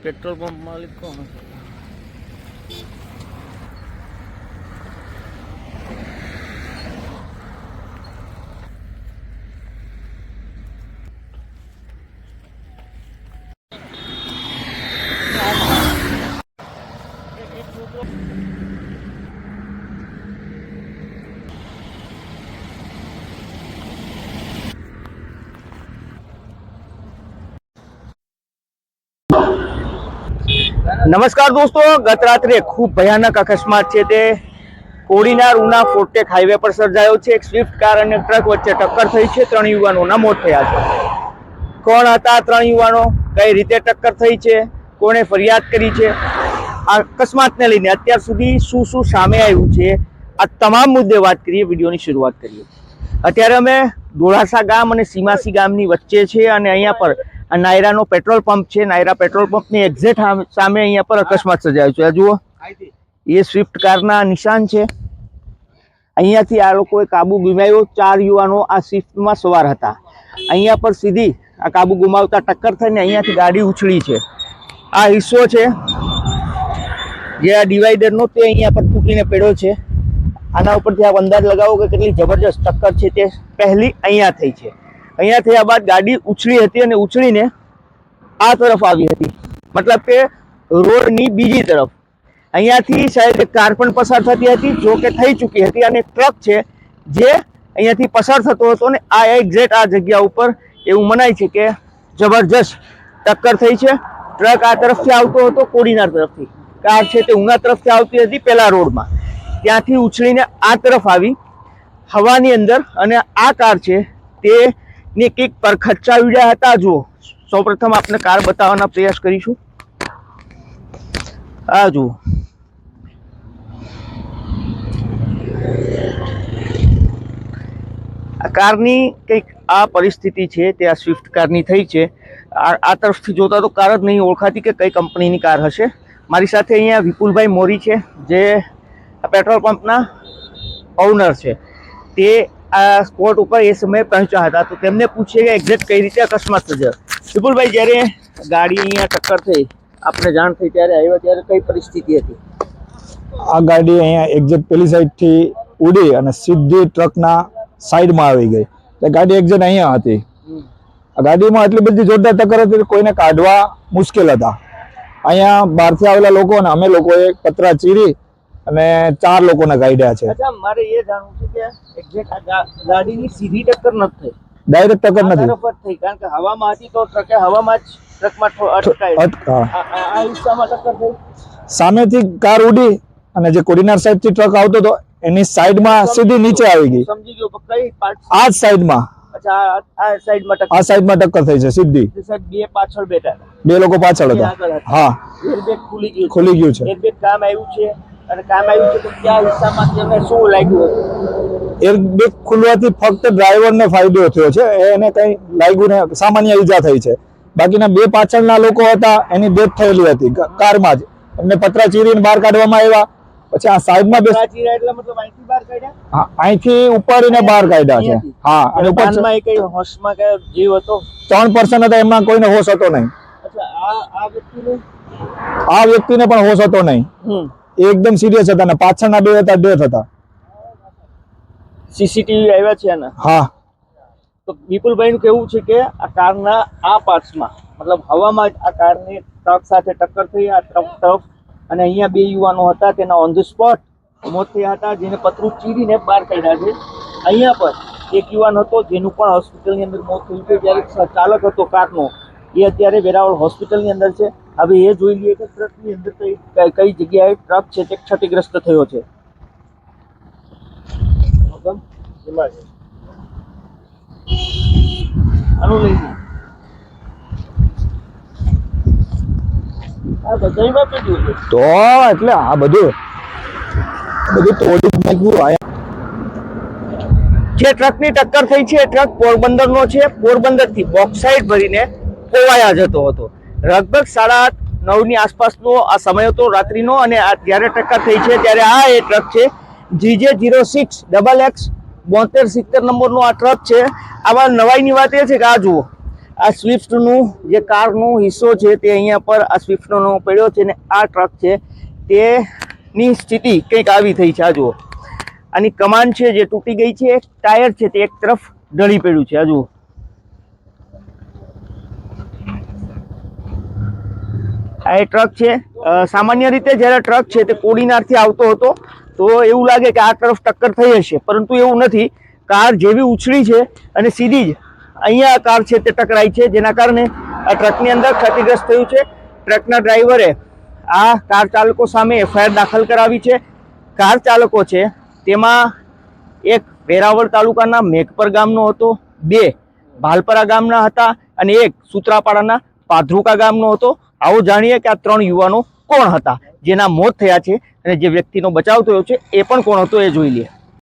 Petrol pump मालिक कौन है? નમસ્કાર દોસ્તો, ગત રાત્રે ખૂબ ભયાનક અકસ્માત છે તે કોડીનાર ઉના ફોર્ટેક હાઈવે પર સર્જાયો છે। એક સ્વિફ્ટ કાર અને ટ્રક વચ્ચે ટક્કર થઈ છે। 3 યુવાનોના મોત થયા છે। કોણ હતા 3 યુવાનો, કઈ રીતે ટક્કર થઈ છે, કોણે ફરિયાદ કરી છે, આ અકસ્માતને લઈને અત્યાર સુધી શું સામે આવ્યું છે, આ તમામ મુદ્દે વાત કરીએ। વિડીયોની શરૂઆત કરીએ। અત્યારે અમે દોડાસા ગામ અને સીમાસી ગામની વચ્ચે છે અને અહીંયા પર આ નાયરાનો પેટ્રોલ પંપ છે। નાયરા પેટ્રોલ પંપની એક્ઝેક્ટ સામે અહીંયા પર અકસ્માત સર્જાયો છે। આ જુઓ, એ સ્વિફ્ટ કારના નિશાન છે। અહીંયાથી આ લોકોએ કાબુ ગુમાવ્યો। 4 યુવાનો આ સ્વિફ્ટમાં સવાર હતા। અહીંયા પર સીધી આ કાબુ ગુમાવતા ટક્કર થઈને અહીંયાથી ગાડી ઉછળી છે। આ હિસ્સો છે જે આ ડિવાઈડરનો તે અહીંયા પર તૂટીને પડ્યો છે। આના ઉપરથી આપ અંદાજ લગાવો કે કેટલી જબરજસ્ત ટક્કર છે તે પહેલી અહીંયા થઈ છે। અહીંયા થયા બાદ ગાડી ઉછળી હતી અને ઉછળીને આ તરફ આવી હતી, મતલબ કે રોડની બીજી તરફ। અહીંયાથી શાયદ એક કાર પણ પસાર થતી હતી, જો કે થઈ ચૂકી હતી, અને ટ્રક છે જે અહીંયાથી પસાર થતો હતો ને આ એક્ઝેક્ટ આ જગ્યા ઉપર એવું મનાય છે કે જબરજસ્ત ટક્કર થઈ છે। ટ્રક આ તરફથી આવતો હતો, કોડીનાર તરફથી, કાર છે તે ઉના તરફથી આવતી હતી પેલા રોડમાં, ત્યાંથી ઉછળીને આ તરફ આવી હવાની અંદર, અને આ કાર છે તે ને કંઈક પરખચ્ચા વિડ્યા હતા। જુઓ, સૌપ્રથમ આપણે કાર બતાવવાના પ્રયાસ કરીશું। આ જુઓ, આ કારની કંઈક આ પરિસ્થિતિ છે તે આ સ્વિફ્ટ કારની થઈ છે। આ તરફથી જોતા તો કાર જ નહીં ઓળખાતી કે કઈ કંપનીની કાર હશે। મારી સાથે અહીંયા વિપુલભાઈ મોરી છે જે પેટ્રોલ પંપના ઓનર છે। તે આ સ્પોટ ઉપર એ સમયે પહોંચ્યા હતા, તો તેમને પૂછીએ કે એક્ઝેક્ટ કઈ રીતે અકસ્માત સર્જાયો। વિપુલભાઈ, જ્યારે ગાડી અહીંયા ટક્કર થઈ, આપને જાણ થઈ ત્યારે આવ્યા ત્યારે કઈ પરિસ્થિતિ હતી? આ ગાડી અહીંયા એક્ઝેક્ટ પેલી સાઈડથી ઉડી અને સીધી ટ્રકના સાઈડમાં આવી ગઈ, એટલે ગાડી એક્ઝેક્ટ અહીંયા હતી। આ ગાડીમાં એટલી બધી જોરદાર ટક્કર હતી કે કોઈને કાઢવા મુશ્કેલ હતા। અહીંયા બહારથી આવેલા લોકો અને અમે લોકોએ પતરા ચીરી અને 4 લોકોને કાઢ્યા છે। અચ્છા, મારે એ જાણવું છે કે એક્ઝેક્ટ ગાડીની સીધી ટક્કર નથી થઈ, ડાયરેક્ટ ટક્કર નથી થઈ, કારણ કે હવામાં હતી તો ટ્રકે હવામાં જ ટ્રકમાં અટકાય। આ હિસ્સામાં ટક્કર થઈ, સામેથી કાર ઉડી અને જે કોડીનાર સાઈડ થી ટ્રક આવતો હતો એની સાઈડમાં સીધી નીચે આવી ગઈ। સમજી ગયો, કઈ પાર્ટ? આ જ સાઈડમાં, અચ્છા, આ સાઈડમાં ટક્કર, આ સાઈડમાં ટક્કર થઈ છે સીધી। બે પાછળ બેઠા, 2 લોકો પાછળ હતા। હા, એરબેગ ખુલી ગયું છે। એરબેગ કામ આવ્યું છે, અને કામ આવ્યું છે તો કયા હિસ્સામાં તેમને શું લાગ્યું હતું? એરબેગ ખુલવાથી ફક્ત ડ્રાઈવરને ફાયદો થયો છે, એને કઈ લાગ્યું ને સામાન્ય ઈજા થઈ છે। બાકીના 2 પાછળના લોકો હતા એની ડેથ થયેલી હતી કારમાં જ, એમને પતરા ચીરીને બહાર કાઢવામાં આવ્યા। પછી આ સાઈડમાં એટલે મતલબ અહીંથી બહાર કાઢ્યા? હા, અહીંથી ઉપાડીને બહાર કાઢ્યા છે। હા, અને ઉપરમાં કઈ હોશમાં કઈ જીવ હતો? 3 પર્સન હતા, એમાં કોઈને હોશ હતો નહીં। અચ્છા, આ વ્યક્તિને પણ હોશ હતો નહીં, એકદમ સિરિયસ હતા, અને પાછળના 2 હતા ડેથ હતા। સીસીટીવી આવ્યા છે આના? હા। તો વિપુલભાઈ નું કેવું છે કે આ કારના આ પાર્ટ્સમાં, મતલબ હવામાં જ આ કારની ટ્રક સાથે ટક્કર થઈ, આ ટ્રક તરફ, અને અહીંયા 2 યુવાનો હતા, તેના ઓન ધ સ્પોટ મોત થયા હતા, જેને પતરું ચીરીને બહાર કાઢ્યા છે। અહીંયા પર એક યુવાન હતો જેનું પણ હોસ્પિટલની અંદર મોત થયું છે, જ્યારે ચાલક હતો કારનો એ અત્યારે વેરાવળ હોસ્પિટલની અંદર છે। હવે એ જોઈ લઈએ કે ટ્રકની અંદર કઈ જગ્યાએ ટ્રક છે તે ક્ષતિગ્રસ્ત થયો છે। આનું લઈ લઈએ, આ બધામાં પીડ્યું છે તો એટલે આ બધું તોડી નાખ્યું। જે ટ્રકની ટક્કર થઈ છે એ ટ્રક પોરબંદરનો છે। પોરબંદરથી બોક્સાઇટ ભરીને પોવાયા જતો હતો। લગભગ 8:30-9ની આસપાસનો આ સમય હતો રાત્રિનો, અને આ જ્યારે ટક્કર થઈ છે ત્યારે આ એ ટ્રક છે GJ06XX 7270 નંબરનો આ ટ્રક છે। આમાં નવાઈની વાત એ છે કે આ જુઓ, આ સ્વિફ્ટનું જે કારનો હિસ્સો છે તે અહીંયા પર આ સ્વિફ્ટનો પડ્યો છે, ને આ ટ્રક છે તેની સ્થિતિ કંઈક આવી થઈ છે. આ જુઓ, આની કમાન છે જે તૂટી ગઈ છે, એક ટાયર છે તે એક તરફ ઢળી પડ્યું છે. આ જુઓ, આ એ ટ્રક છે. સામાન્ય રીતે જ્યારે ટ્રક છે તે કોડીનારથી આવતો હતો તો એવું લાગે કે આ તરફ ટક્કર થઈ હશે, પરંતુ એવું નથી. કાર જેવી ઉછળી છે અને સીધી જ અહીંયા કાર છે તે ટકરાઈ છે, જેના કારણે આ ટ્રકની અંદર ક્ષતિગ્રસ્ત થયું છે. ટ્રકના ડ્રાઈવરે આ કાર ચાલકો સામે એફઆઈઆર દાખલ કરાવી છે. કાર ચાલકો છે તેમાં એક વેરાવળ તાલુકાના મેઘપર ગામનો હતો, 2 ભાલપરા ગામના હતા અને 1 સૂત્રાપાડાના પાધરુકા ગામનો હતો. આવો જાણીએ કે આ 3 યુવાનો કોણ હતા જેના મોત થયા છે અને જે વ્યક્તિનો બચાવ થયો છે એ પણ કોણ હતો એ જોઈ લઈએ.